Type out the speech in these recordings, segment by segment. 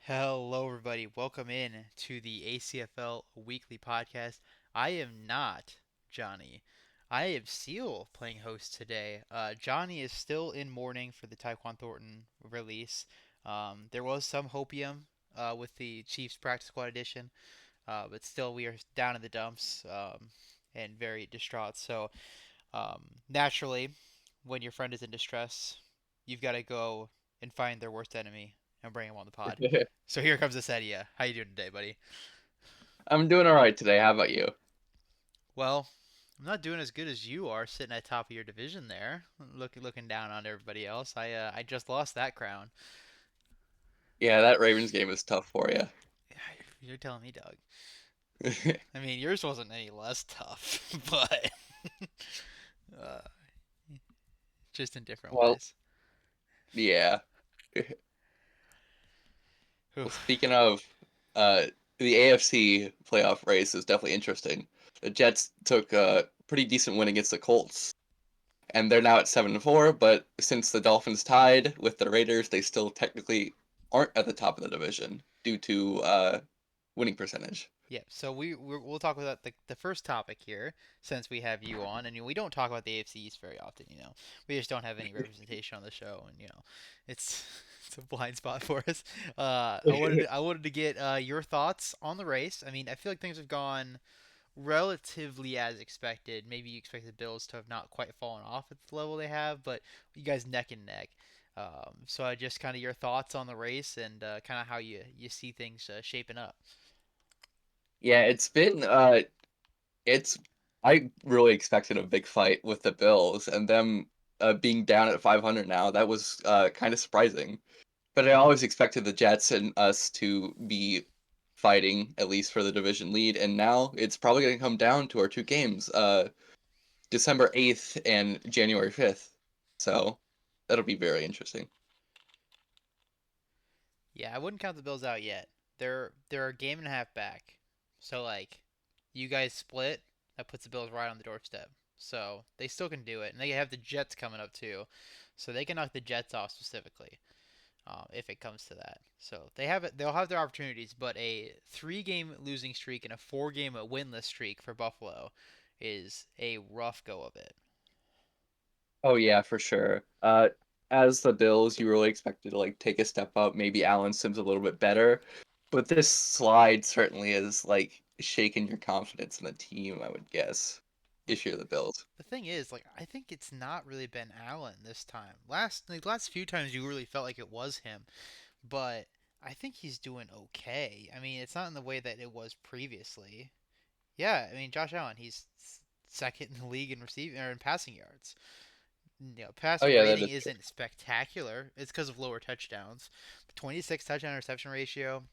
Hello, everybody. Welcome in to the ACFL Weekly Podcast. I am not Johnny. I am Seal playing host today. Johnny is still in mourning for the Tyquan Thornton release. There was some hopium with the Chiefs Practice Squad edition, but still we are down in the dumps and very distraught. So naturally, when your friend is in distress, you've got to go and find their worst enemy and bring him on the pod. So here comes Esedia. How you doing today, buddy? I'm doing all right today. How about you? Well, I'm not doing as good as you are, sitting at top of your division there, looking down on everybody else. I just lost that crown. Yeah, that Ravens game was tough for you. You're telling me, Doug. I mean, yours wasn't any less tough, but uh, just in different Well, ways. yeah. Well, speaking of, uh, the AFC playoff race is definitely interesting. The Jets took a pretty decent win against the Colts, and they're now at 7-4. But since the Dolphins tied with the Raiders, they still technically aren't at the top of the division due to winning percentage. Yeah, so we'll talk about the first topic here since we have you on, and we don't talk about the AFC East very often. We just don't have any representation on the show, and it's it's a blind spot for us. I wanted to get your thoughts on the race. I mean, I feel like things have gone relatively as expected. Maybe you expect the Bills to have not quite fallen off at the level they have, but you guys neck and neck. So I just kind of your thoughts on the race and kind of how you see things shaping up. Yeah, it's I really expected a big fight with the Bills and them being down at 500 now. That was kind of surprising. But I always expected the Jets and us to be fighting at least for the division lead, and now it's probably going to come down to our two games, December 8th and January 5th. So that'll be very interesting. Yeah, I wouldn't count the Bills out yet. They're a game and a half back. So like, you guys split, that puts the Bills right on the doorstep. So they still can do it, and they have the Jets coming up too, so they can knock the Jets off specifically if it comes to that. So they have it. They'll have their opportunities, but a three-game losing streak and a four-game winless streak for Buffalo is a rough go of it. Oh yeah, for sure. As the Bills, you really expected to like take a step up. Maybe Allen Sims a little bit better, but this slide certainly is like shaking your confidence in the team. I would guess if you're the Bills. The thing is, like, I think it's not really been Allen this time. Last few times you really felt like it was him, but I think he's doing okay. I mean, it's not in the way that it was previously. Yeah, I mean, Josh Allen, he's second in the league in receiving or in passing yards. Oh Passer yeah, that rating is true. isn't spectacular. It's because of lower touchdowns. 26 touchdown interception ratio,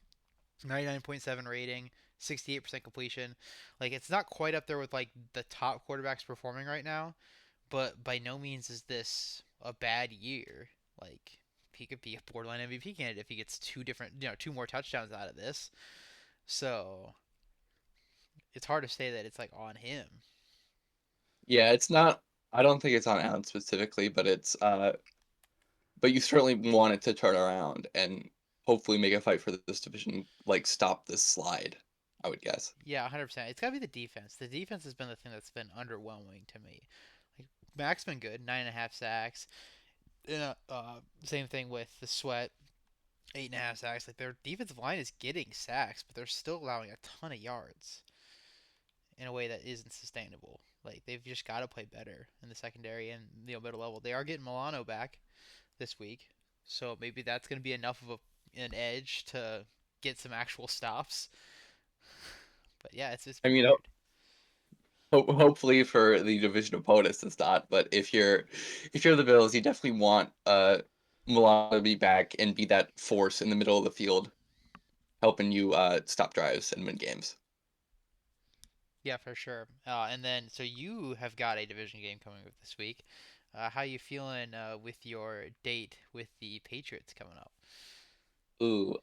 99.7 rating, 68% completion. Like it's not quite up there with like the top quarterbacks performing right now, but by no means is this a bad year. Like he could be a borderline MVP candidate if he gets two more touchdowns out of this. So it's hard to say that it's like on him. Yeah, it's not. I don't think it's on Allen specifically, but but you certainly want it to turn around and hopefully make a fight for this division, like stop this slide. I would guess. Yeah, 100%. It's got to be the defense. The defense has been the thing that's been underwhelming to me. Like Mac's been good, 9.5 sacks. Same thing with the Sweat, 8.5 sacks. Like their defensive line is getting sacks, but they're still allowing a ton of yards in a way that isn't sustainable. Like they've just got to play better in the secondary and middle level. They are getting Milano back this week, so maybe that's going to be enough of an edge to get some actual stops. But yeah, it's I been mean, weird. hopefully for the division opponents, it's not. But if you're the Bills, you definitely want Milano to be back and be that force in the middle of the field, helping you stop drives and win games. Yeah, for sure. And then so you have got a division game coming up this week. How you feeling with your date with the Patriots coming up? Ooh,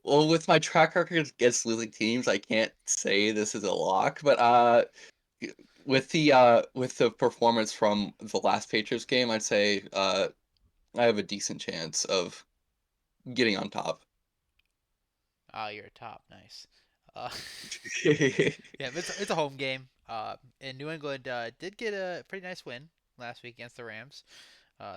well, with my track record against losing teams, I can't say this is a lock, but with the performance from the last Patriots game, I'd say I have a decent chance of getting on top. Oh, you're a top. Nice. Uh, yeah, but it's a home game. And New England did get a pretty nice win last week against the Rams.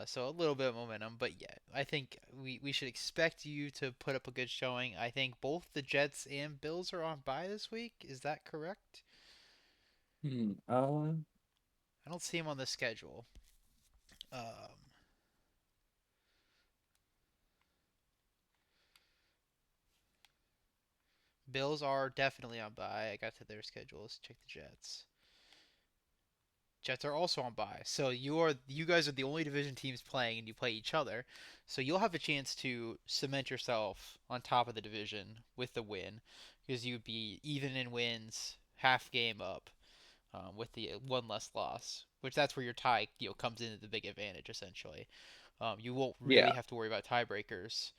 So a little bit of momentum, but yeah, I think we should expect you to put up a good showing. I think both the Jets and Bills are on bye this week. Is that correct? Hmm, I don't see them on the schedule. Um, Bills are definitely on bye. I got to their schedules. Check the Jets. Jets are also on bye. So you guys are the only division teams playing, and you play each other. So you'll have a chance to cement yourself on top of the division with the win, because you'd be even in wins, half game up, with the one less loss. Which that's where your tie comes into the big advantage essentially. You won't really yeah. have to worry about tiebreakers,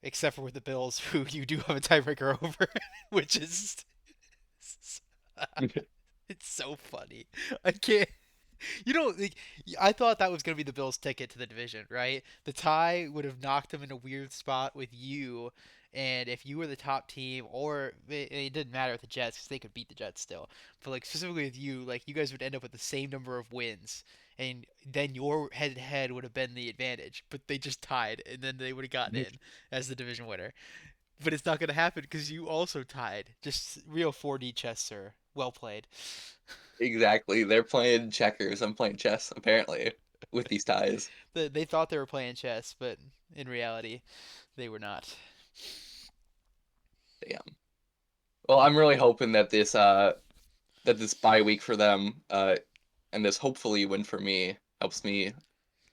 except for with the Bills, who you do have a tiebreaker over, which is it's so funny. I can't. Like, I thought that was going to be the Bills' ticket to the division, right? The tie would have knocked them in a weird spot with you, and if you were the top team, or it didn't matter with the Jets because they could beat the Jets still. But like specifically with you, like you guys would end up with the same number of wins, and then your head-to-head would have been the advantage. But they just tied, and then they would have gotten in as the division winner. But it's not going to happen because you also tied. Just real 4D chess, sir. Well played. Exactly. They're playing checkers. I'm playing chess, apparently, with these ties. They thought they were playing chess, but in reality, they were not. Damn. Well, I'm really hoping that this bye week for them, and this hopefully win for me helps me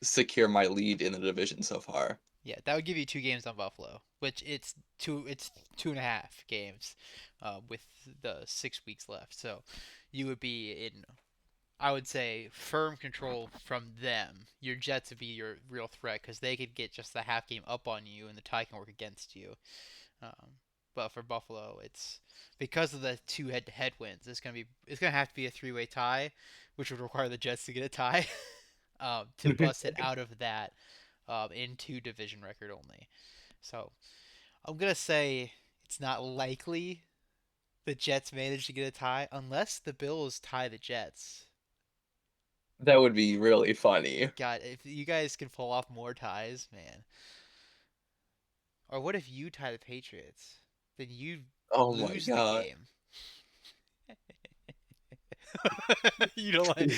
secure my lead in the division so far. Yeah, that would give you 2 games on Buffalo, which it's 2.5 games, with the 6 weeks left. So you would be in, I would say, firm control from them. Your Jets would be your real threat because they could get just the half game up on you, and the tie can work against you. Um, but for Buffalo, it's because of the two head-to-head wins. It's gonna have to be a three-way tie, which would require the Jets to get a tie, to bust it out of that, into division record only. So I'm gonna say it's not likely the Jets manage to get a tie unless the Bills tie the Jets. That would be really funny. God, if you guys can pull off more ties, man. Or what if you tie the Patriots? Then you Oh my lose the god. game. You don't like.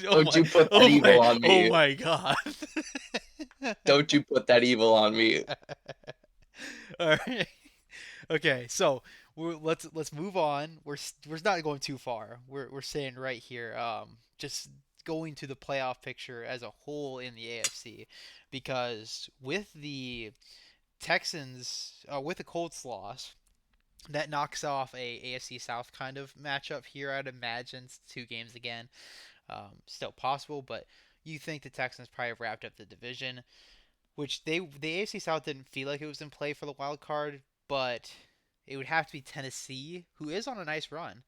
Oh Don't my. you put that Oh my. evil on Oh me. my God. Don't you put that evil on me. All right. Okay, so let's move on. We're not going too far. We're staying right here. Just going to the playoff picture as a whole in the AFC, because with the Texans, with the Colts loss, that knocks off a AFC South kind of matchup here. I'd imagine it's 2 games again. Still possible, but you think the Texans probably have wrapped up the division, which the AFC South didn't feel like it was in play for the wild card, but it would have to be Tennessee, who is on a nice run,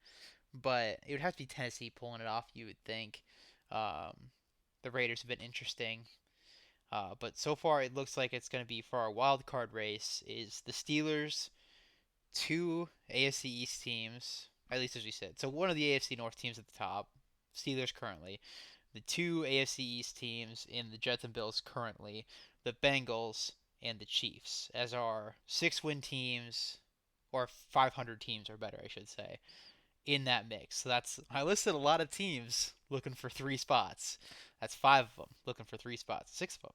but it would have to be Tennessee pulling it off. You would think. Um, the Raiders have been interesting, but so far it looks like it's going to be for our wild card race is the Steelers, 2 AFC East teams, at least as we said. So one of the AFC North teams at the top, Steelers currently, the 2 AFC East teams in the Jets and Bills currently, the Bengals and the Chiefs as our 6-win teams, or 500 teams or better, I should say, in that mix. So I listed a lot of teams looking for 3 spots. That's 5 of them looking for 3 spots. 6 of them.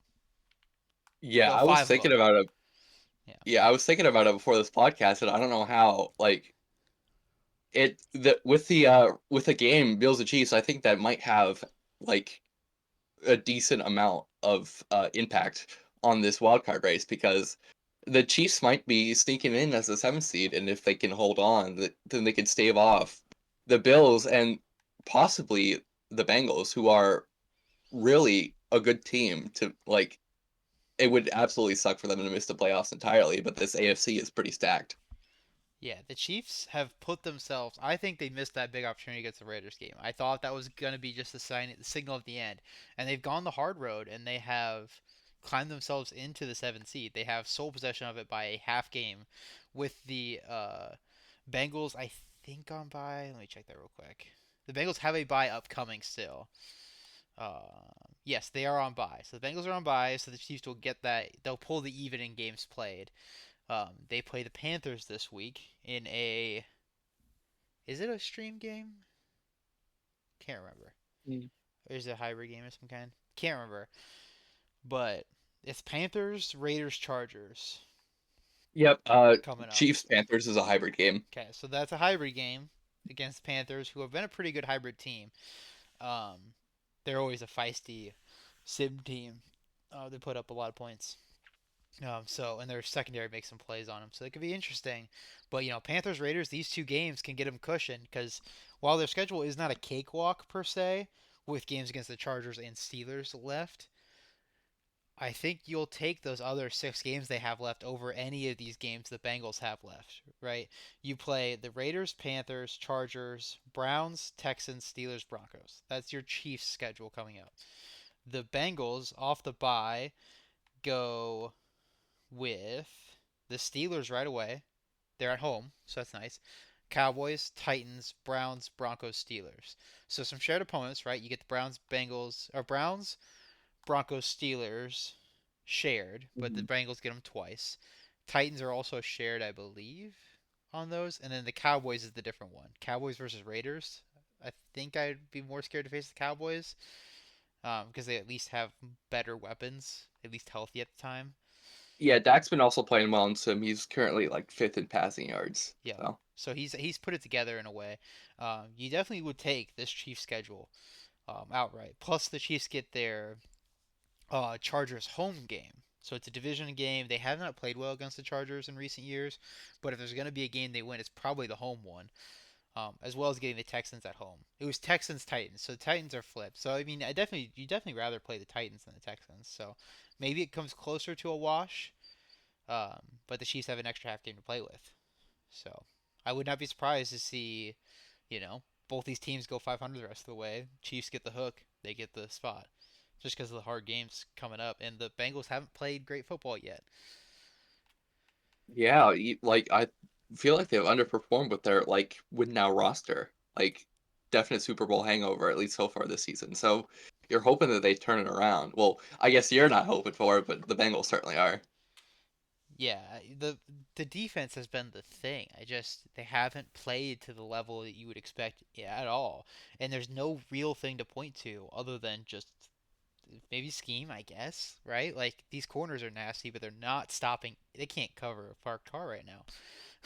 Yeah, Well, I was 5 of thinking them. about it. Yeah. Yeah, I was thinking about it before this podcast, and I don't know how, like, with the game Bills and Chiefs, I think that might have like a decent amount of impact on this wild card race because the Chiefs might be sneaking in as the 7th seed, and if they can hold on, then they can stave off the Bills and possibly the Bengals, who are really a good team. To like, it would absolutely suck for them to miss the playoffs entirely, but this AFC is pretty stacked. Yeah, the Chiefs have put themselves. I think they missed that big opportunity against the Raiders game. I thought that was going to be just the signal at the end, and they've gone the hard road and they have climbed themselves into the 7th seed. They have sole possession of it by a half game with the Bengals, I think on bye. Let me check that real quick. The Bengals have a bye upcoming still. Yes, they are on bye. So the Bengals are on bye, so the Chiefs will get that. They'll pull the even in games played. They play the Panthers this week in a. Is it a stream game? Can't remember. Mm. Or is it a hybrid game of some kind? Can't remember. But it's Panthers, Raiders, Chargers Yep. coming up. Chiefs Panthers is a hybrid game. Okay, so that's a hybrid game against Panthers, who have been a pretty good hybrid team. Um, they're always a feisty sim team. They put up a lot of points. And their secondary makes some plays on them, so it could be interesting. But Panthers Raiders, these two games can get them cushion because while their schedule is not a cakewalk per se, with games against the Chargers and Steelers left, I think you'll take those other 6 games they have left over any of these games the Bengals have left, right? You play the Raiders, Panthers, Chargers, Browns, Texans, Steelers, Broncos. That's your Chiefs schedule coming up. The Bengals off the bye go with the Steelers right away. They're at home, so that's nice. Cowboys, Titans, Browns, Broncos, Steelers. So some shared opponents, right? You get the Browns, Bengals, or Browns, Broncos, Steelers shared, but the Mhm. Bengals get them twice. Titans are also shared, I believe, on those, and then the Cowboys is the different one. Cowboys versus Raiders. I think I'd be more scared to face the Cowboys because they at least have better weapons, at least healthy at the time. Yeah, Dak's been also playing well in sim. He's currently like fifth in passing yards. Yeah, So so he's put it together in a way. You definitely would take this Chiefs schedule outright. Plus, the Chiefs get their Chargers home game. So it's a division game. They have not played well against the Chargers in recent years, but if there's going to be a game they win, it's probably the home one, as well as getting the Texans at home. It was Texans Titans, so the Titans are flipped. So I mean, you definitely rather play the Titans than the Texans. So maybe it comes closer to a wash, but the Chiefs have an extra half game to play with. So I would not be surprised to see, both these teams go 500 the rest of the way. Chiefs get the hook, they get the spot, just because of the hard games coming up, and the Bengals haven't played great football yet. yeah, like I feel like they've underperformed with their like win now roster. Like definite Super Bowl hangover at least so far this season. So you're hoping that they turn it around. Well, I guess you're not hoping for it, but the Bengals certainly are. Yeah, the defense has been the thing. They haven't played to the level that you would expect at all, and there's no real thing to point to other than just maybe scheme, I guess, right? Like these corners are nasty, but they're not stopping. They can't cover a parked car right now.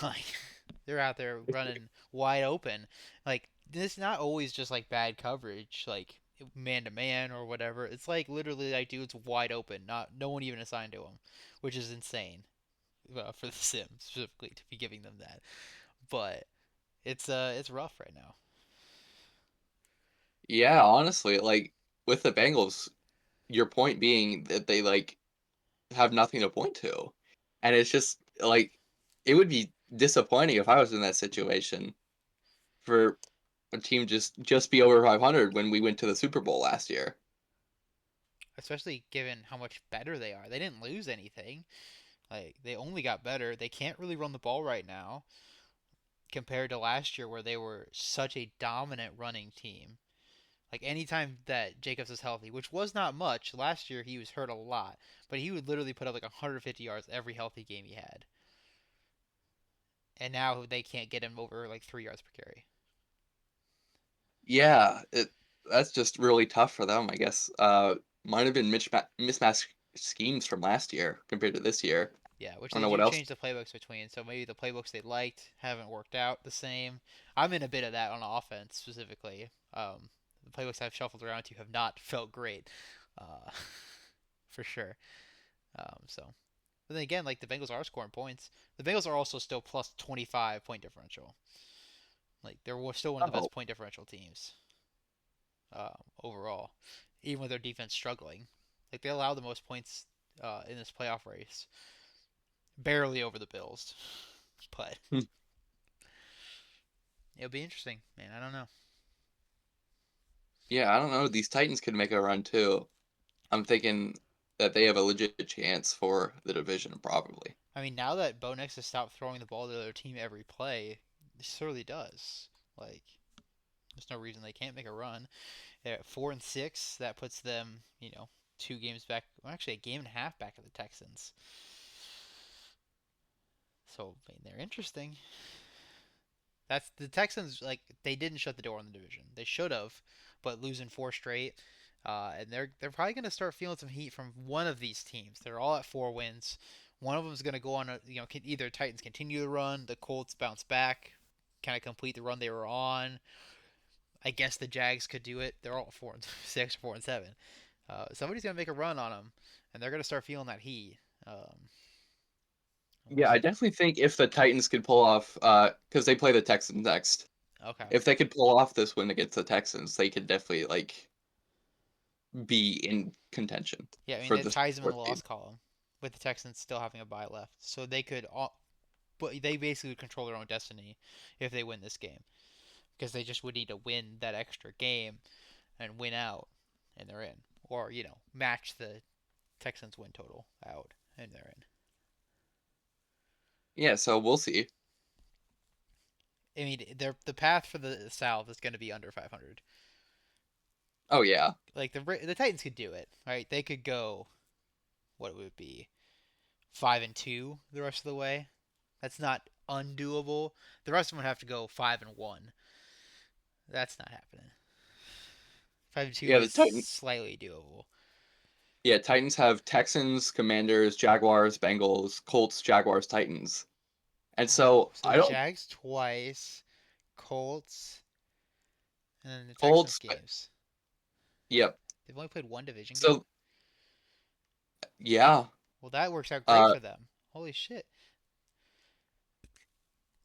Like they're out there running wide open. Like this is not always just like bad coverage, like man to man or whatever. It's like literally like dude's wide open, not no one even assigned to him, which is insane for the Sims specifically to be giving them that. But it's rough right now. Yeah, honestly, like with the Bengals, your point being that they like have nothing to point to. And it's just like it would be disappointing if I was in that situation for a team just be over 500 when we went to the Super Bowl last year. Especially given how much better they are. They didn't lose anything. Like they only got better. They can't really run the ball right now compared to last year where they were such a dominant running team. Like anytime that Jacobs was healthy, which was not much. Last year he was hurt a lot, but he would literally put up like 150 yards every healthy game he had. And now they can't get him over like 3 yards per carry. Yeah, that's just really tough for them, I guess. Might have been mismatched schemes from last year compared to this year. Yeah, which I don't they know what do else. change the playbooks between. So maybe the playbooks they liked haven't worked out the same. I'm in a bit of that on offense specifically. The playbooks I've shuffled around to have not felt great, uh, for sure. So, but then again, like the Bengals are scoring points. The Bengals are also still plus 25 point differential. Like they're still one of the Oh, best point differential teams overall, even with their defense struggling. Like they allow the most points in this playoff race, barely over the Bills, but hmm. it'll be interesting, man. I don't know. Yeah, I don't know. These Titans could make a run too. I'm thinking. that they have a legit chance for the division, probably. I mean, now that Bo Nix has stopped throwing the ball to their team every play, it surely does. Like, there's no reason they can't make a run. They're at 4-6. That puts them, 2 games back. Well, actually, a game and a half back of the Texans. So, I mean, they're interesting. That's the Texans. Like, they didn't shut the door on the division. They should have, but losing 4 straight, and they're probably gonna start feeling some heat from one of these teams. They're all at 4 wins. One of them is gonna go on a, either Titans continue the run, the Colts bounce back, kind of complete the run they were on. I guess the Jags could do it. They're all 4-6, 4-7. Somebody's gonna make a run on them, and they're gonna start feeling that heat. Um, we'll Yeah, I see. definitely think if the Titans could pull off, because they play the Texans next, Okay. if they could pull off this win against the Texans, they could definitely like be in contention Yeah, I mean for it the ties them in the fourth seed. loss column with the Texans still having a bye left, so they could all, but they basically control their own destiny if they win this game because they just would need to win that extra game and win out, and they're in, or match the Texans win total out, and they're in. Yeah, so we'll see. I mean, the path for the South is going to be under 500. Oh yeah, Like the Titans could do it, right? They could go what would it be 5-2 the rest of the way. That's not undoable. The rest of them would have to go 5-1. That's not happening. 5-2 yeah. The is Titan, slightly doable. yeah, Titans have Texans, Commanders, Jaguars, Bengals, Colts, Jaguars, Titans, and Oh, so so I don't Jags twice, Colts, and then the Texans Colts. games. Yep. They've only played one division game. So yeah. Well, that works out great Uh. for them. Holy shit.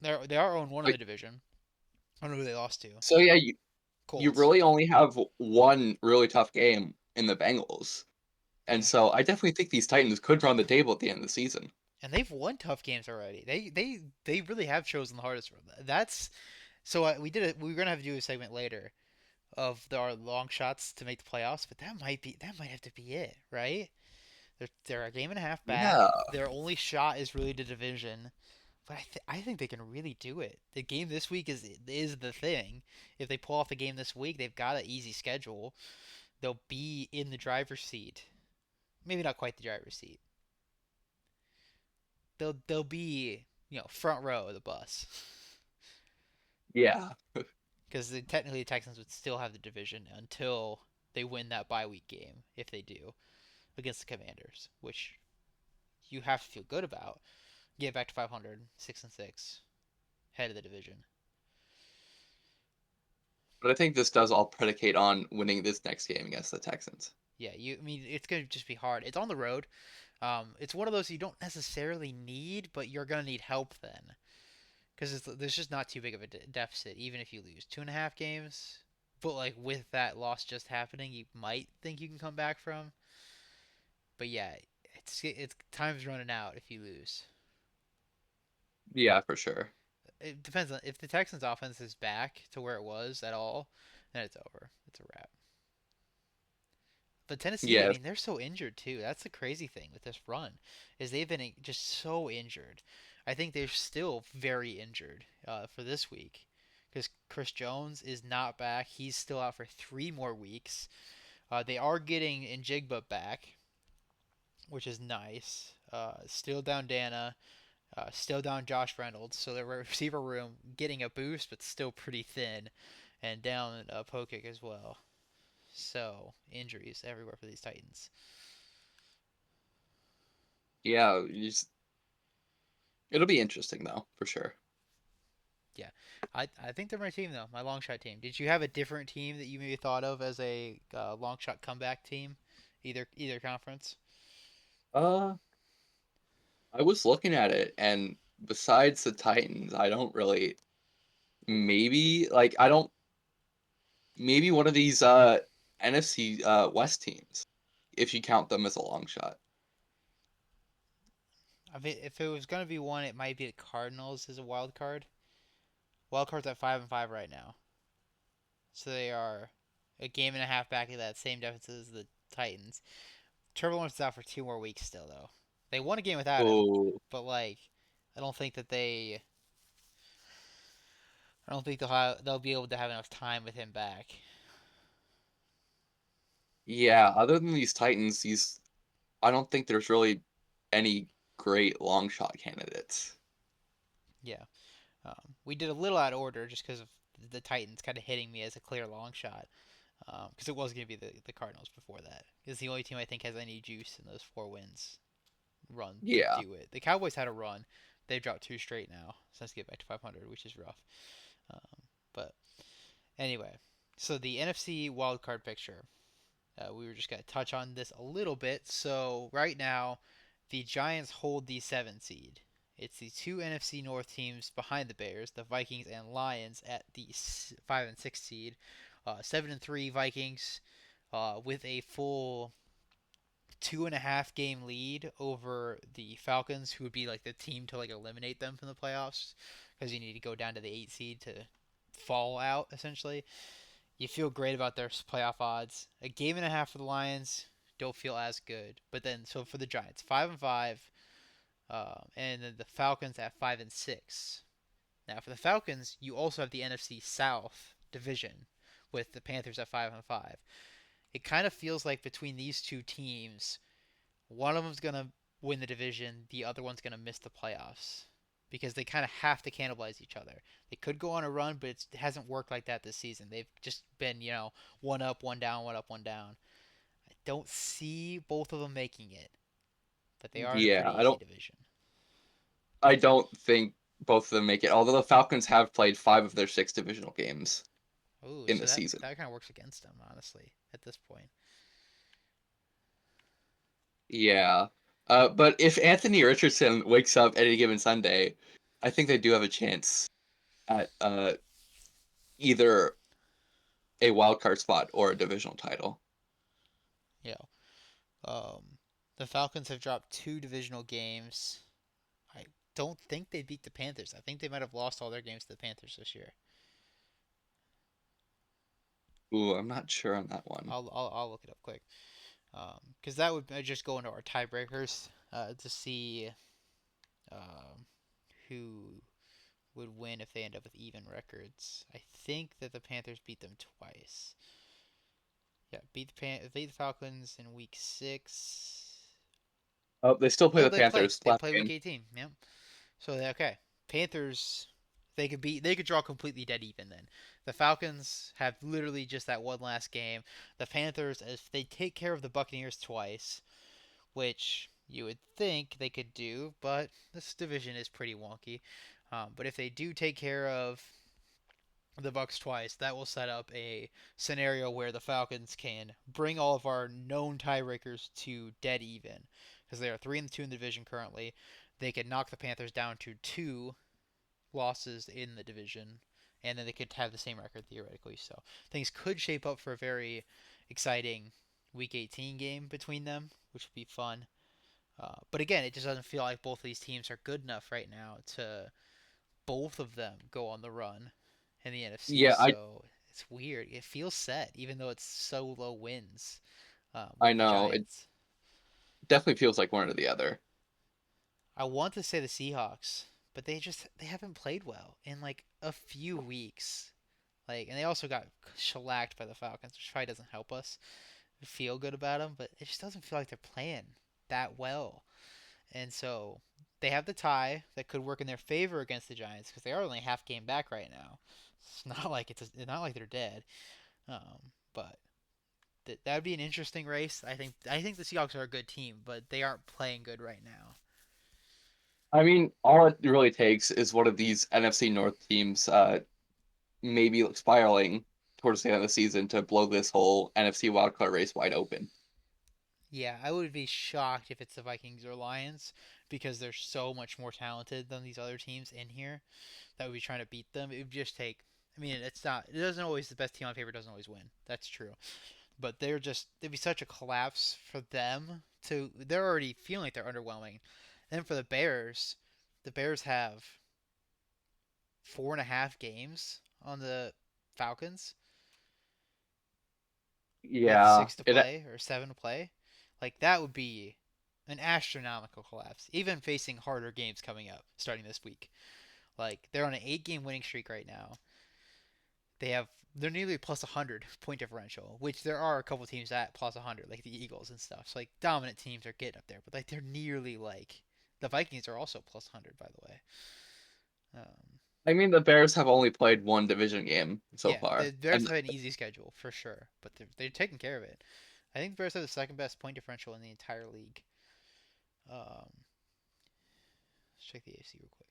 They are on one in Like, the division. I don't know who they lost to. so yeah, you Colts. really only have one really tough game in the Bengals, and Yeah. so I definitely think these Titans could run the table at the end of the season. And they've won tough games already. They really have chosen the hardest road. That's so we did it. We're gonna have to do a segment later of our long shots to make the playoffs, but that might have to be it, right? They're a game and a half back. Yeah, Their only shot is really the division, but I think they can really do it. The game this week is the thing. If they pull off the game this week, they've got an easy schedule. They'll be in the driver's seat. Maybe not quite the driver's seat. They'll be front row of the bus yeah, because technically the Texans would still have the division until they win that bye week game if they do against the Commanders, which you have to feel good about. Get back to 500, 6-6, head of the division. but I think this does all predicate on winning this next game against the Texans. Yeah, I mean, it's gonna just be hard. It's on the road. It's one of those you don't necessarily need, but you're gonna need help then, because there's just not too big of a deficit, even if you lose 2.5 games. But like with that loss just happening, you might think you can come back from. But yeah, it's time's running out if you lose. Yeah, for sure. It depends on if the Texans' offense is back to where it was at all, then it's over. It's a wrap. But Tennessee, I Yeah, mean, they're so injured too. That's the crazy thing with this run, is they've been just so injured. I think they're still very injured for this week, because Chris Jones is not back. He's still out for 3 more weeks. They are getting Njigba back, which is nice. Still down Dana, still down Josh Reynolds, so the receiver room getting a boost, but still pretty thin, and down Pokic as well. So injuries everywhere for these Titans. yeah. It'll be interesting though, for sure. Yeah, I think they're my team though, my long shot team. Did you have a different team that you maybe thought of as a long shot comeback team, either conference? Uh, I was looking at it, and besides the Titans, I don't really. Maybe like I don't. Maybe one of these NFC West teams, if you count them as a long shot. I mean, if it was gonna be one, it might be the Cardinals as a wild card. Wild card's at 5-5 right now, so they are a game and a half back of that same deficit as the Titans. Trevor Lawrence is out for 2 more weeks still, though. They won a game without him, Oh, but like, I don't think that they. I don't think they'll be able to have enough time with him back. yeah. Other than these Titans, these I don't think there's really any great long shot candidates. Yeah. We did a little out of order just because of the Titans kind of hitting me as a clear long shot. Because it was going to be the Cardinals before that. It's the only team I think has any juice in those 4 wins run to Yeah, do it. The Cowboys had a run. They've dropped two straight now since they get back to 500, which is rough. But anyway, so the NFC wildcard picture. We were just going to touch on this a little bit. So right now, the Giants hold the 7 seed. It's the two NFC North teams behind the Bears, the Vikings and Lions, at the 5 and 6 seed. 7 and 3 Vikings, with a full 2.5 game lead over the Falcons, who would be like the team to like eliminate them from the playoffs, because you need to go down to the 8 seed to fall out essentially. You feel great about their playoff odds. A game and a half for the Lions, don't feel as good. But then, so for the Giants, 5 and 5, and then the Falcons at 5 and 6. Now for the Falcons, you also have the NFC South division with the Panthers at 5 and 5. It kind of feels like between these two teams, one of them's gonna win the division, the other one's gonna miss the playoffs because they kind of have to cannibalize each other. They could go on a run, but it hasn't worked like that this season. They've just been, one up, one down, one up, one down. I don't see both of them making it, but they are in a yeah. pretty easy division. I don't think both of them make it. Although the Falcons have played 5 of their 6 divisional games Ooh, in so the that season. that kind of works against them, honestly, at this point. Yeah. But if Anthony Richardson wakes up any given Sunday, I think they do have a chance at either a wild card spot or a divisional title. Yeah. The Falcons have dropped two divisional games. I don't think they beat the Panthers. I think they might have lost all their games to the Panthers this year. Ooh, I'm not sure on that one. I'll look it up quick. Because that would just go into our tiebreakers to see um, who would win if they end up with even records. I think that the Panthers beat them twice. Yeah, beat the Falcons in week 6. Oh, they still play No, the Panthers they last play week game. 18. Yeah. So okay, Panthers. They could draw completely dead even then. The Falcons have literally just that one last game. The Panthers, if they take care of the Buccaneers twice, which you would think they could do, but this division is pretty wonky. But if they do take care of the Bucks twice, that will set up a scenario where the Falcons can bring all of our known tiebreakers to dead even, because they are 3-2 in the division currently. They could knock the Panthers down to 2 losses in the division, and then they could have the same record theoretically. So things could shape up for a very exciting Week 18 game between them, which would be fun. But again, it just doesn't feel like both of these teams are good enough right now to both of them go on the run in the NFC. Yeah, So it's weird. It feels set, even though it's so low wins I with the know. It Giants. definitely feels like one or the other. I want to say the Seahawks, but they haven't played well in like a few weeks. Like, and they also got shellacked by the Falcons, which probably doesn't help us feel good about them. But it just doesn't feel like they're playing that well. And so they have the tie that could work in their favor against the Giants because they are only half game back right now. It's not like it's not like they're dead. But that would be an interesting race. I think the Seahawks are a good team, but they aren't playing good right now. I mean, all it really takes is one of these NFC North teams maybe spiraling towards the end of the season to blow this whole NFC wildcard race wide open. Yeah, I would be shocked if it's the Vikings or Lions because they're so much more talented than these other teams in here that would be trying to beat them. It would just take. I mean, it's not. It doesn't always. The best team on paper doesn't always win. That's true. But it'd be such a collapse for them to. They're already feeling like they're underwhelming. And then for the Bears have 4.5 games on the Falcons with Yeah, six to it play or 7 to play. Like that would be an astronomical collapse. Even facing harder games coming up starting this week. Like they're on an 8-game winning streak right now. They're nearly plus 100 point differential, which there are a couple teams at plus 100, like the Eagles and stuff. So like dominant teams are getting up there, but like they're nearly like the Vikings are also plus 100 by the way. Um, I mean, the Bears have only played one division game so yeah, far, the Bears and have an easy schedule for sure, but they're taking care of it. I think the Bears have the second best point differential in the entire league. Let's check the AFC real quick.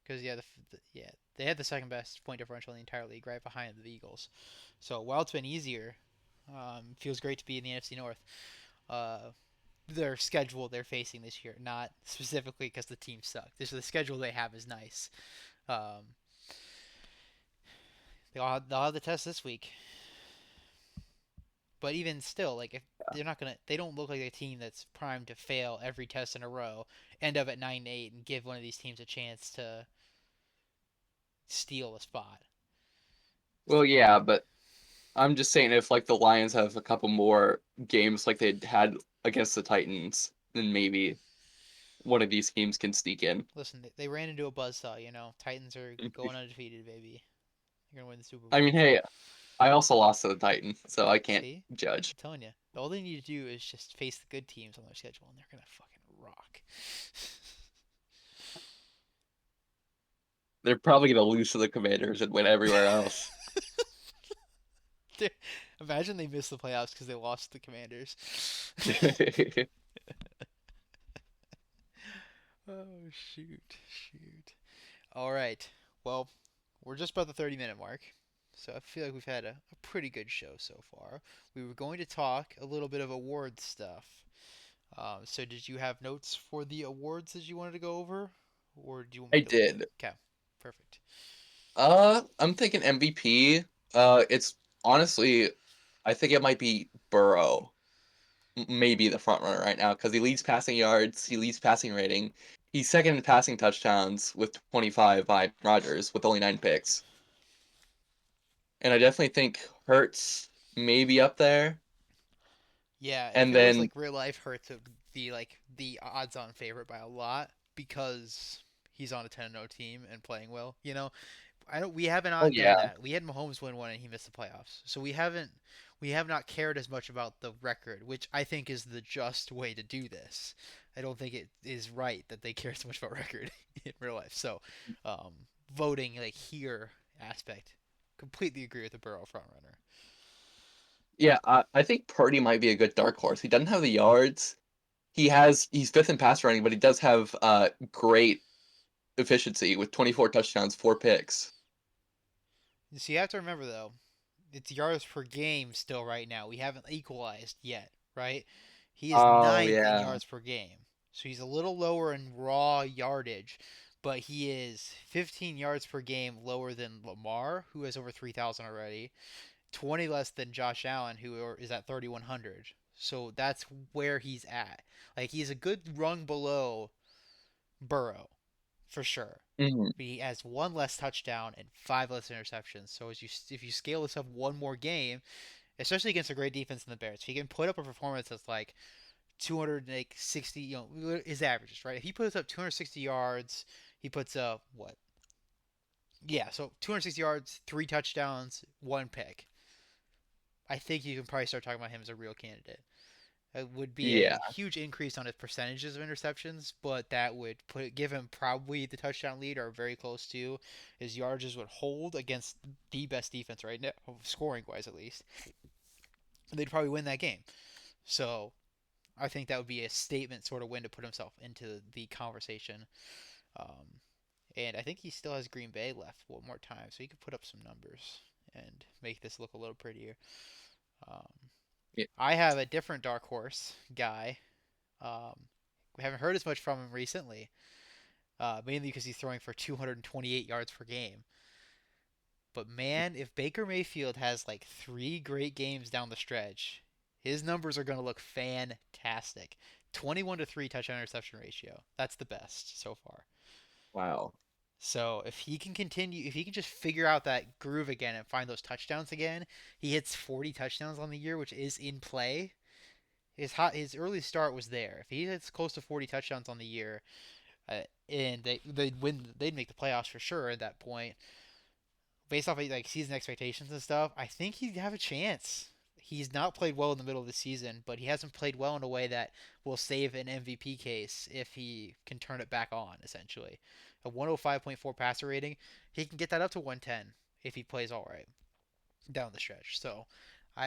Because yeah, they had the second best point differential in the entire league, right behind the Eagles. So while it's been easier, feels great to be in the NFC North. Uh, their schedule they're facing this year, not specifically because the team suck. This the schedule they have is nice. Um, they'll have the test this week, but even still, like if they don't look like a team that's primed to fail every test in a row, end up at 9-8, and give one of these teams a chance to steal a spot. well, yeah, but I'm just saying if like the Lions have a couple more games like they had against the Titans, then maybe one of these teams can sneak in. Listen, they ran into a buzzsaw. You know, Titans are going undefeated, baby. They're gonna win the Super I Bowl. mean, hey, I also lost to the Titans, so I can't See, judge. I'm telling you, all they need to do is just face the good teams on their schedule, and they're gonna fucking rock. They're probably gonna lose to the Commanders and win everywhere else. Imagine they missed the playoffs because they lost the Commanders. Oh shoot, shoot. All right. Well, we're just about the 30-minute mark. So I feel like we've had a pretty good show so far. We were going to talk a little bit of award stuff. So did you have notes for the awards that you wanted to go over? Or do you want I me to lead? did. Okay, perfect. I'm thinking MVP. It's honestly, I think it might be Burrow, maybe the front runner right now because he leads passing yards, he leads passing rating. He's second in passing touchdowns with 25 by Rodgers with only 9 picks. And I definitely think Hurts maybe up there. Yeah, if And it was then, like real life, Hurts would be like the odds-on favorite by a lot because he's on a 10-0 team and playing well. You know, I don't. We haven't oh not done yeah, that. We had Mahomes win one and he missed the playoffs, so we have not cared as much about the record, which I think is the just way to do this. I don't think it is right that they care so much about record in real life. So, um, voting like here aspect, completely agree with the Burrow front runner. yeah, I think Purdy might be a good dark horse. He doesn't have the yards. He's fifth in pass running, but he does have great efficiency with 24 touchdowns, 4 picks. So you have to remember though, it's yards per game still right now. We haven't equalized yet, right? He is Oh ninth in yeah. yards per game. So he's a little lower in raw yardage, but he is 15 yards per game lower than Lamar, who has over 3,000 already, 20 less than Josh Allen, who is at 3,100. So that's where he's at. Like he's a good rung below Burrow, for sure. Mhm. But he has one less touchdown and five less interceptions. So if you scale this up one more game, especially against a great defense in the Bears, if he can put up a performance that's like 260, his averages, right? If he puts up 260 yards, he puts up what? Yeah, so 260 yards, three touchdowns, one pick. I think you can probably start talking about him as a real candidate. It would be a Yeah. huge increase on his percentages of interceptions, but that would give him probably the touchdown lead or very close to. His yardages would hold against the best defense right now, scoring wise at least. They'd probably win that game. So I think that would be a statement sort of win to put himself into the conversation. Um, and I think he still has Green Bay left one more time, so he could put up some numbers and make this look a little prettier. Um, Yeah. I have a different dark horse guy. We haven't heard as much from him recently, mainly because he's throwing for 228 yards per game. But man, if Baker Mayfield has like three great games down the stretch, his numbers are going to look fantastic. 21 to 3 touchdown interception ratio. That's the best so far. Wow. So if he can continue, if he can just figure out that groove again and find those touchdowns again, he hits 40 touchdowns on the year, which is in play. his early start was there. If he hits close to 40 touchdowns on the year, and they'd make the playoffs for sure at that point. Based off of like season expectations and stuff, I think he'd have a chance. He's not played well in the middle of the season, but he hasn't played well in a way that will save an MVP case if he can turn it back on. Essentially, a 105.4 passer rating, he can get that up to 110 if he plays all right down the stretch. So,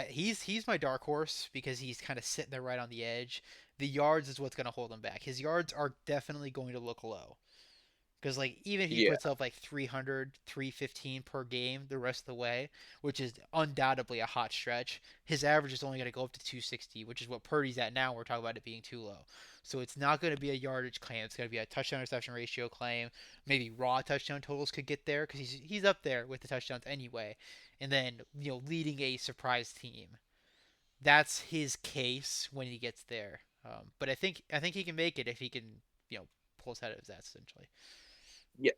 he's my dark horse because he's kind of sitting there right on the edge. The yards is what's going to hold him back. His yards are definitely going to look low. Because like even if he Yeah, puts up like 300, 315 per game the rest of the way, which is undoubtedly a hot stretch, his average is only going to go up to 260, which is what Purdy's at now. We're talking about it being too low. So it's not going to be a yardage claim. It's going to be a touchdown reception ratio claim. Maybe raw touchdown totals could get there because he's up there with the touchdowns anyway. And then leading a surprise team. That's his case when he gets there. But I think he can make it if he can pull his head out of his ass essentially. yeah.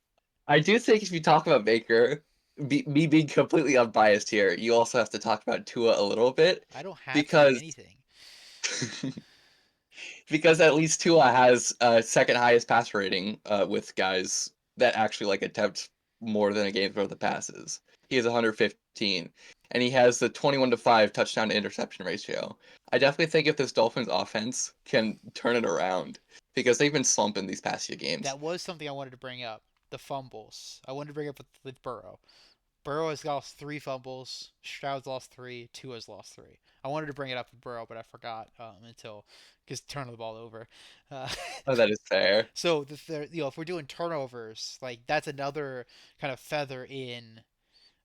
I do think if you talk about Baker, me being completely unbiased here, you also have to talk about Tua a little bit I don't have to say because anything. because at least Tua has second highest passer rating with guys that actually like attempt more than a game's worth of passes. He has 115, and he has the 21-5 touchdown to interception ratio. I definitely think if this Dolphins offense can turn it around, because they've been slumping these past few games. That was something I wanted to bring up. The fumbles. I wanted to bring up with Burrow. Burrow has lost 3 fumbles. Stroud's lost 3. Tua's lost 3. I wanted to bring it up with Burrow, but I forgot until because turning the ball over. Uh, Oh, that is fair. so if we're doing turnovers, like that's another kind of feather in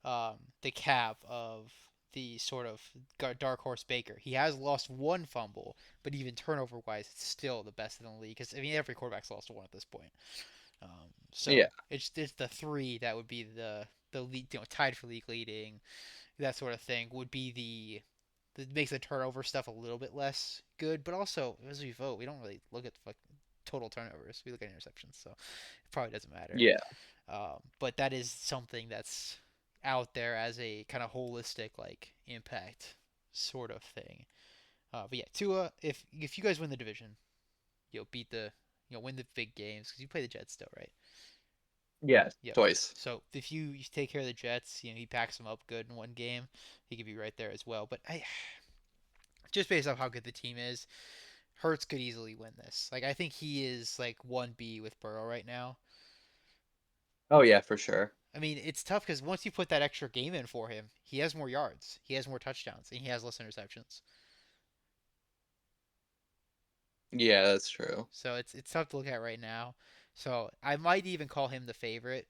the cap of the sort of dark horse Baker. He has lost 1 fumble, but even turnover wise, it's still the best in the league. Because I mean, every quarterback's lost 1 at this point. Yeah, So it's the 3 that would be the lead, tied for league leading, that sort of thing would be that makes the turnover stuff a little bit less good. But also, as we vote, we don't really look at total turnovers. We look at interceptions, so it probably doesn't matter. yeah, But that is something that's out there as a kind of holistic like impact sort of thing. But yeah, Tua, if you guys win the division, you'll beat the win the big games because you play the Jets still, right? yeah, Yep. twice. So if you take care of the Jets, he packs them up good in one game. He could be right there as well. But I just based off how good the team is, Hurts could easily win this. Like I think he is like 1B with Burrow right now. Oh yeah, for sure. I mean, it's tough because once you put that extra game in for him, he has more yards, he has more touchdowns, and he has less interceptions. Yeah, that's true. So it's tough to look at right now. So I might even call him the favorite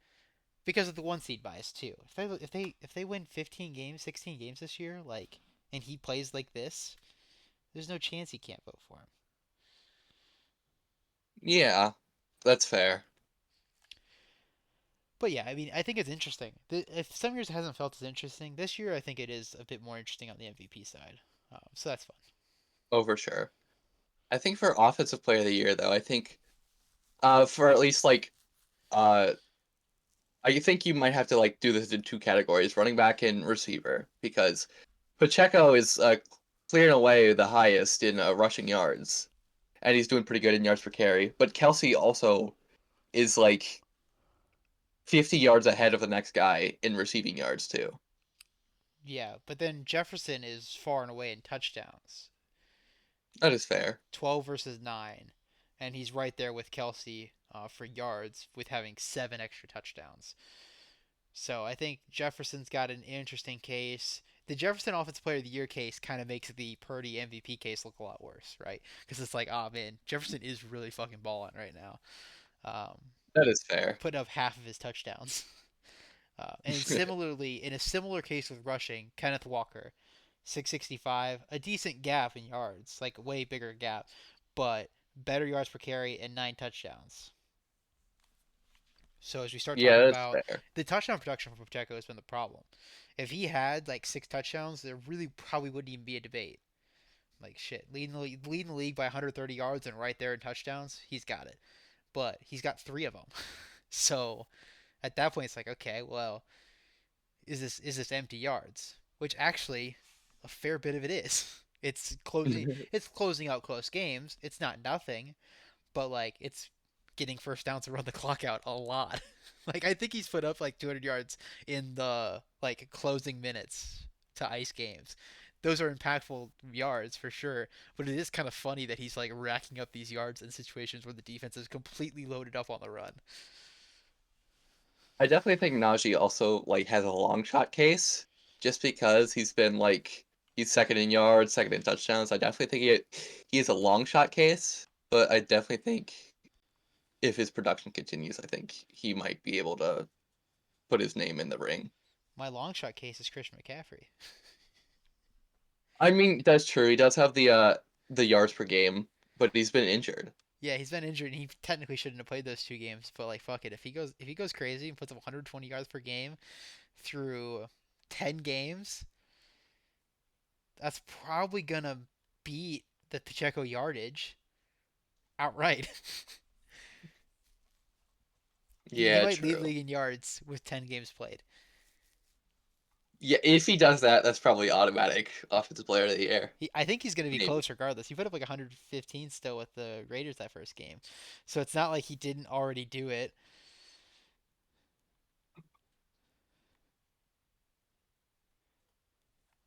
because of the 1 seed bias too. If they win 15 games, 16 games this year, like, and he plays like this, there's no chance he can't vote for him. Yeah, that's fair. But yeah, I mean, I think it's interesting. If some years it hasn't felt as interesting, this year I think it is a bit more interesting on the MVP side. So that's fun. Oh, for sure. I think for offensive player of the year though, I think for at least like uh I think you might have to like do this in two categories, running back and receiver, because Pacheco is clearing away the highest in rushing yards, and he's doing pretty good in yards per carry. But Kelsey also is like 50 yards ahead of the next guy in receiving yards too. Yeah, but then Jefferson is far and away in touchdowns, That is fair. 12 versus 9, and he's right there with Kelsey for yards with having 7 extra touchdowns. So I think Jefferson's got an interesting case. The Jefferson Offensive Player of the Year case kind of makes the Purdy MVP case look a lot worse, right? Because it's like, oh man, Jefferson is really fucking balling right now, um, That is fair. putting up half of his touchdowns. And similarly, in a similar case with rushing, Kenneth Walker, 665, a decent gap in yards, like a way bigger gap, but better yards per carry and 9 touchdowns. So as we start Yeah, talking that's about fair. the touchdown production for Pacheco has been the problem. If he had like 6 touchdowns, there really probably wouldn't even be a debate. Like shit, leading the league by 130 yards and right there in touchdowns, he's got it. But he's got 3 of them. So at that point, it's like, okay, well, is this empty yards? Which actually, a fair bit of it is. It's closing out close games. It's not nothing, but like it's getting first downs to run the clock out a lot. Like I think he's put up like 200 yards in the like closing minutes to ice games. Those are impactful yards for sure, but it is kind of funny that he's like racking up these yards in situations where the defense is completely loaded up on the run. I definitely think Najee also like has a long shot case, just because he's been like he's second in yards, second in touchdowns. I definitely think he has a long shot case, but I definitely think if his production continues, I think he might be able to put his name in the ring. My long shot case is Christian McCaffrey. I mean, that's true. He does have the yards per game, but he's been injured. Yeah, he's been injured and he technically shouldn't have played those 2 games, but like fuck it, if he goes crazy and puts up 120 yards per game through 10 games, that's probably gonna beat the Pacheco yardage outright. he Yeah, might lead true. league in yards with 10 games played. Yeah, if he does that, that's probably automatic offensive player of the year. I think he's going to be Maybe. close regardless. He put up like 115 still with the Raiders that first game. So it's not like he didn't already do it.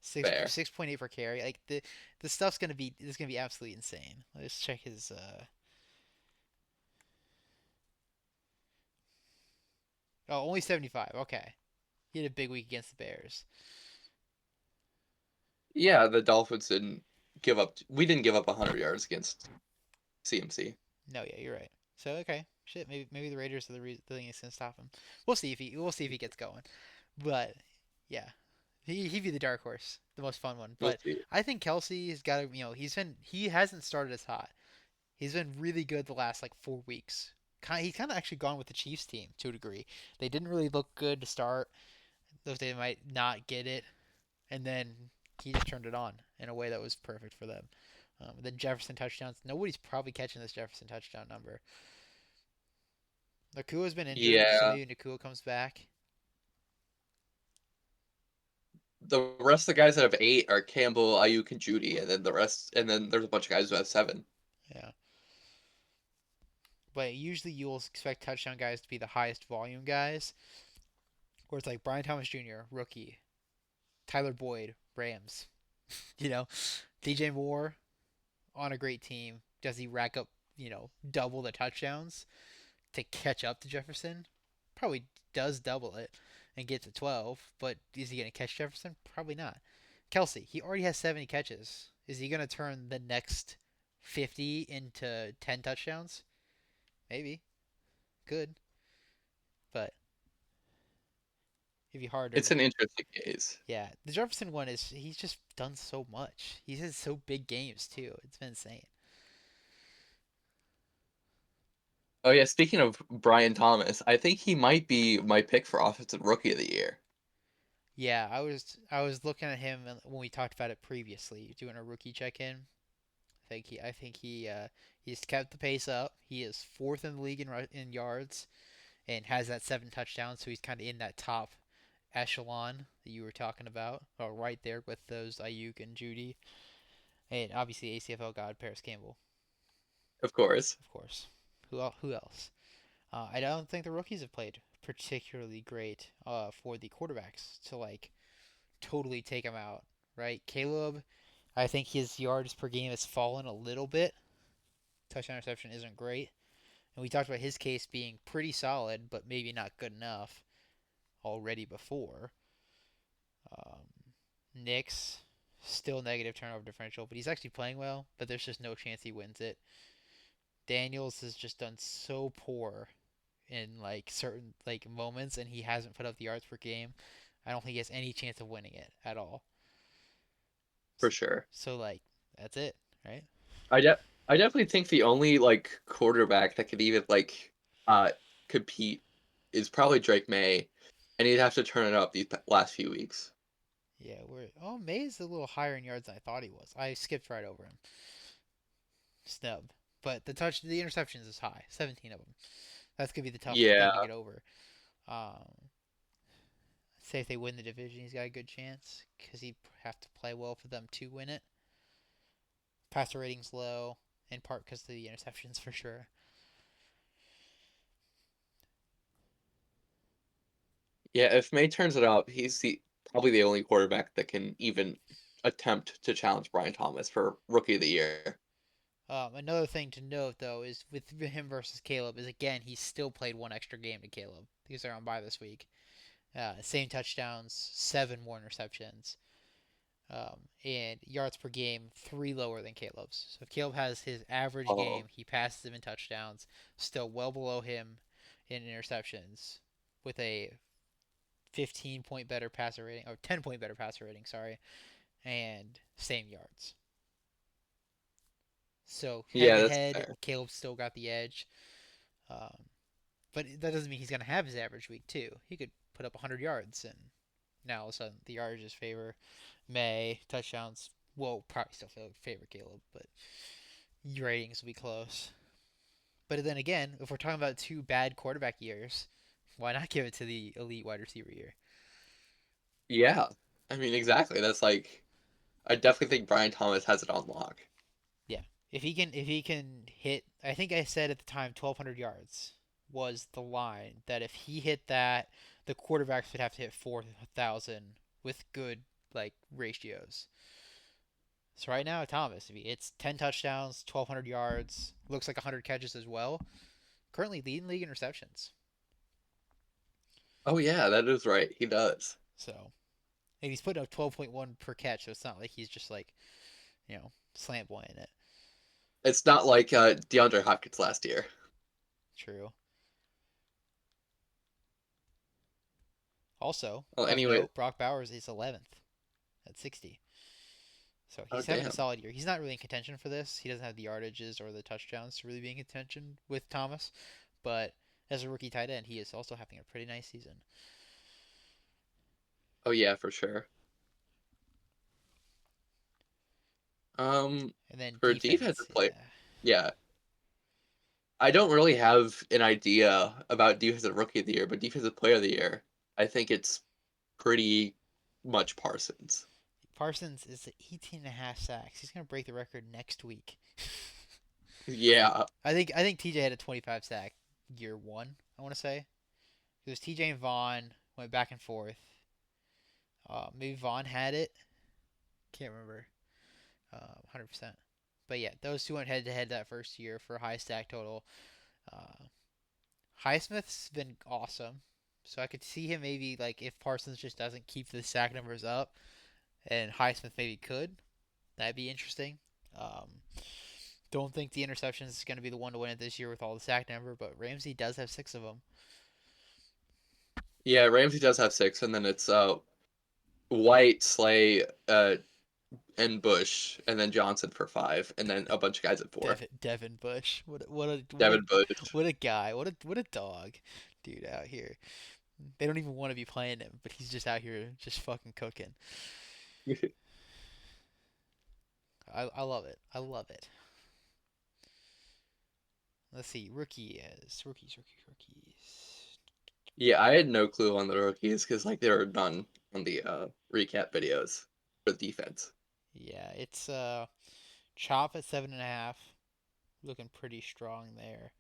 Six Fair. 6.8 per carry. Like the stuff's gonna be this is gonna be absolutely insane. Let's check his oh, only 75. Okay. He had a big week against the Bears. Yeah, the Dolphins didn't give up. We didn't give up 100 yards against CMC. No, yeah, you're right. So okay, shit, maybe the Raiders are the thing that's gonna stop him. We'll see if he gets going. But yeah, he'd be the dark horse, the most fun one. We'll But see. I think Kelsey's got to he hasn't started as hot. He's been really good the last like 4 weeks. He's kind of actually gone with the Chiefs team to a degree. They didn't really look good to start. Those they might not get it, and then he just turned it on in a way that was perfect for them. The Jefferson touchdowns. Nobody's probably catching this Jefferson touchdown number. Nakua's been injured, so Yeah, maybe Nakua comes back. the rest of the guys that have 8 are Campbell, Ayuk, and Judy, and then the rest, and then there's a bunch of guys who have 7. Yeah, but usually you'll expect touchdown guys to be the highest volume guys, where it's like Brian Thomas Jr., rookie, Tyler Boyd, Rams. You know, DJ Moore on a great team. Does he rack up double the touchdowns to catch up to Jefferson? Probably does double it and get to 12, but is he going to catch Jefferson? Probably not. Kelsey, he already has 70 catches. Is he going to turn the next 50 into 10 touchdowns? Maybe. Could. But it'd be hard to. It's an interesting case. Yeah. The Jefferson one is. He's just done so much. He's had so big games, too. It's been insane. Oh yeah, speaking of Brian Thomas, I think he might be my pick for offensive rookie of the year. Yeah, I was looking at him when we talked about it previously, doing a rookie check-in. I think he's kept the pace up. He is fourth in the league in yards and has that 7 touchdowns, so he's kind of in that top echelon that you were talking about, or right there with those Ayuk and Judy, and obviously ACFL god Paris Campbell, Of course, of course. Who else? I don't think the rookies have played particularly great for the quarterbacks to like totally take him out, right? Caleb, I think his yards per game has fallen a little bit. Touchdown interception isn't great. And we talked about his case being pretty solid, but maybe not good enough already before. Um, Nick's still negative turnover differential, but he's actually playing well, but there's just no chance he wins it. Daniels has just done so poor in like certain like moments and he hasn't put up the yards per game. I don't think he has any chance of winning it at all. for sure. So like that's it, right? I definitely think the only like quarterback that could even like uh compete is probably Drake May, and he'd have to turn it up these last few weeks. Yeah, we're May's a little higher in yards than I thought he was. I skipped right over him. Snub. But the interceptions is high, 17 of them. That's gonna be the tough Yeah, thing to get over. Um, Say if they win the division, he's got a good chance because he'd have to play well for them to win it. Passer rating's low, in part because of the interceptions for sure. Yeah, if May turns it up, he's probably the only quarterback that can even attempt to challenge Brian Thomas for Rookie of the Year. Another thing to note though is with him versus Caleb is again he still played one extra game to Caleb because they're on bye this week. Same touchdowns, seven more interceptions, and yards per game three lower than Caleb's. So if Caleb has his average game, Oh, he passes him in touchdowns, still well below him in interceptions, with a 15-point better passer rating or 10-point better passer rating, sorry, and same yards. So head yeah, to that's head, fair. Caleb still got the edge. Um, but that doesn't mean he's going to have his average week too. He could put up 100 yards, and now all of a sudden the yardages favor May. Touchdowns will probably still favor Caleb, but ratings will be close. But then again, if we're talking about two bad quarterback years, why not give it to the elite wide receiver year? Yeah, I mean, exactly. That's like, I definitely think Brian Thomas has it on lock. Yeah, if he can hit, I think I said at the time 1,200 yards was the line that if he hit that, the quarterbacks would have to hit 4,000 with good like ratios. So right now, Thomas, if he hits 10 touchdowns, 1,200 yards, looks like 100 catches as well, currently leading league in receptions. Oh yeah, that is right. He does. So, and he's putting up 12.1 per catch, so it's not like he's just like, slant boying it. It's not like DeAndre Hopkins last year. True. Also, Well, of anyway. note, Brock Bowers is 11th at 60. So Oh he's having a damn. solid year. He's not really in contention for this. He doesn't have the yardages or the touchdowns to really be in contention with Thomas. But as a rookie tight end, he is also having a pretty nice season. Oh yeah, for sure. Um, And then for defense, defensive play, yeah. yeah, I don't really have an idea about defensive rookie of the year, but defensive player of the year, I think it's pretty much Parsons. Parsons is at 18 and a half sacks. He's going to break the record next week. Yeah. I think TJ had a 25 sack year one, I want to say. It was TJ and Vaughn went back and forth. Maybe Vaughn had it. Can't remember 100%. But yeah, those two went head to head that first year for a high stack total. Uh, Highsmith's been awesome. So I could see him maybe like if Parsons just doesn't keep the sack numbers up and Highsmith maybe could. That'd be interesting. Um, don't think the interceptions is going to be the one to win it this year with all the sack number, but Ramsey does have six of them. Yeah, Ramsey does have six, and then it's White, Slay, and Bush, and then Johnson for five, and then a bunch of guys at four. Devin Bush, Devin Bush. what a guy, what a dog, dude out here. They don't even want to be playing him, but he's just out here just fucking cooking. I love it. I love it. Let's see, rookies. Yeah, I had no clue on the rookies because like there were none on the recap videos for defense. Yeah, it's Chop at 7.5, looking pretty strong there.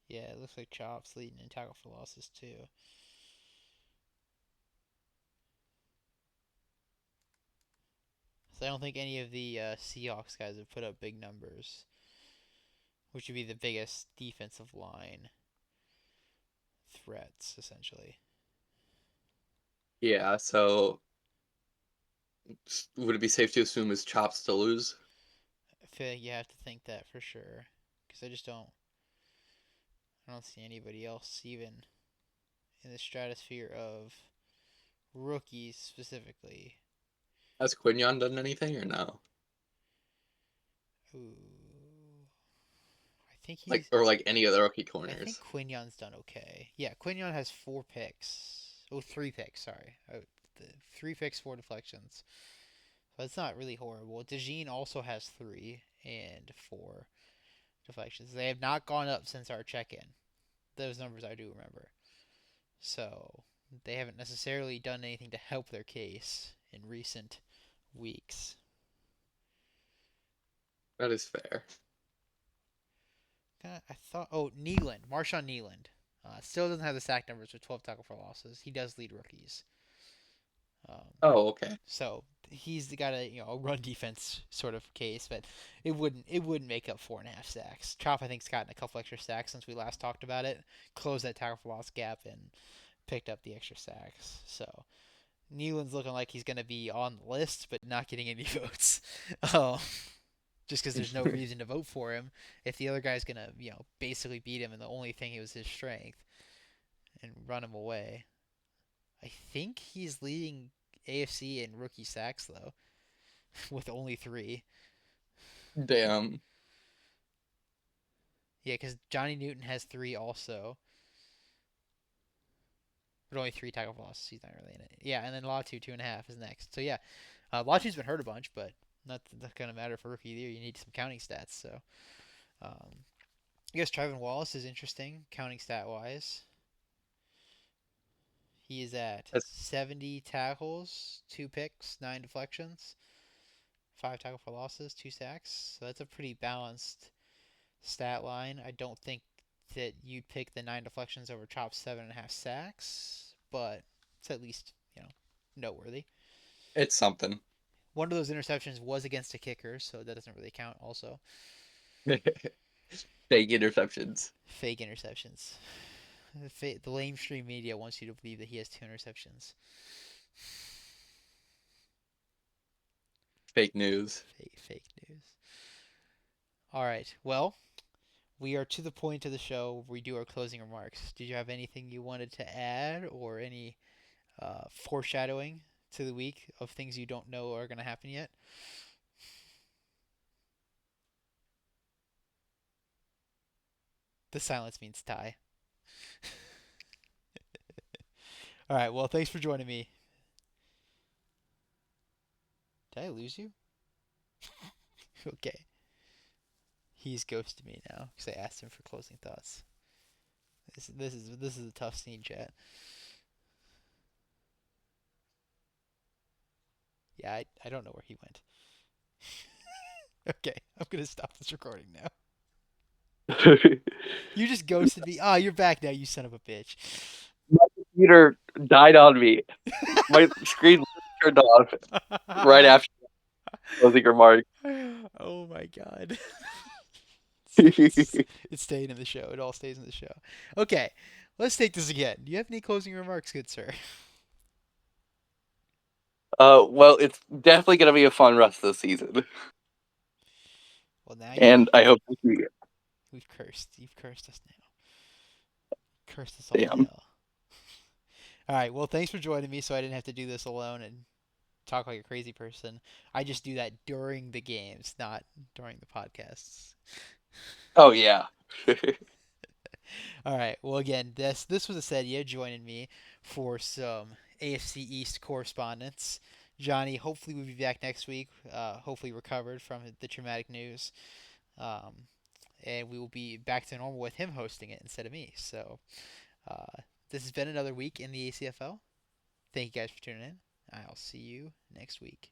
Yeah, it looks like Chop's leading in tackle for losses too. So I don't think any of the Seahawks guys have put up big numbers, which would be the biggest defensive line threats essentially. Yeah, so would it be safe to assume his chops to lose? I feel like you have to think that for sure, because I don't see anybody else even in the stratosphere of rookies specifically. Has Quinion done anything or no? Ooh, I think Like he's. or like any of the rookie I think corners? Quignon's done okay. Yeah, Quignon has 4 picks. Oh, 3 picks. Sorry, the 3 picks, 4 deflections. So it's not really horrible. DeJean also has 3 and 4 deflections. They have not gone up since our check-in. Those numbers I do remember. So they haven't necessarily done anything to help their case in recent weeks. That is fair. I thought, oh, Nealand, Marshawn Nealand, still doesn't have the sack numbers with 12 tackle for losses. He does lead rookies. Um, Oh, okay. so he's got a run defense sort of case, but it wouldn't make up 4.5 sacks. Chop I think's gotten a couple extra sacks since we last talked about it, closed that tackle for loss gap and picked up the extra sacks. So Nealand's looking like he's gonna be on the list, but not getting any votes. Oh, just because there's no reason to vote for him if the other guy's gonna basically beat him, and the only thing was his strength and run him away. I think he's leading AFC in rookie sacks though, with only three. Damn. Yeah, because Johnny Newton has three also, but only three tackle for losses. He's not really in it. Yeah, and then Latu 2.5 is next. So yeah, Latu's been hurt a bunch, but not gonna matter for rookie of the year. You need some counting stats. So I guess Trevin Wallace is interesting counting stat wise. He is at That's 70 tackles, two picks, nine deflections, five tackle for losses, two sacks. So that's a pretty balanced stat line. I don't think that you'd pick the nine deflections over Chop's 7.5 sacks, but it's at least noteworthy. it's something. One of those interceptions was against a kicker, so that doesn't really count. Also, Fake interceptions. fake interceptions. The lamestream media wants you to believe that he has two interceptions. Fake news. Fake news. All right. Well, we are to the point of the show where we do our closing remarks. Did you have anything you wanted to add or any foreshadowing to the week of things you don't know are going to happen yet? The silence means tie. All right. Well, thanks for joining me. Did I lose you? Okay. He's ghosted me now because I asked him for closing thoughts. This is a tough scene, chat. Yeah, I don't know where he went. Okay, I'm gonna stop this recording now. You just ghosted me. Ah, you're back now, you son of a bitch. My computer died on me. My screen turned off right after closing remarks. Oh my god. It's staying in the show. It all stays in the show. Okay, let's take this again. Do you have any closing remarks, good sir? Well, it's definitely gonna be a fun rest of the season, Well, now and I hope to see it. we've cursed. You've cursed us now. Cursed us all to Damn. hell. All right. Well, thanks for joining me, so I didn't have to do this alone and talk like a crazy person. I just do that during the games, not during the podcasts. Oh yeah. All right. Well, again, this was Esedia joining me for some AFC East correspondence. Johnny, hopefully we'll be back next week. Hopefully recovered from the traumatic news, um, and we will be back to normal with him hosting it instead of me. So this has been another week in the ACFL. Thank you guys for tuning in. I'll see you next week.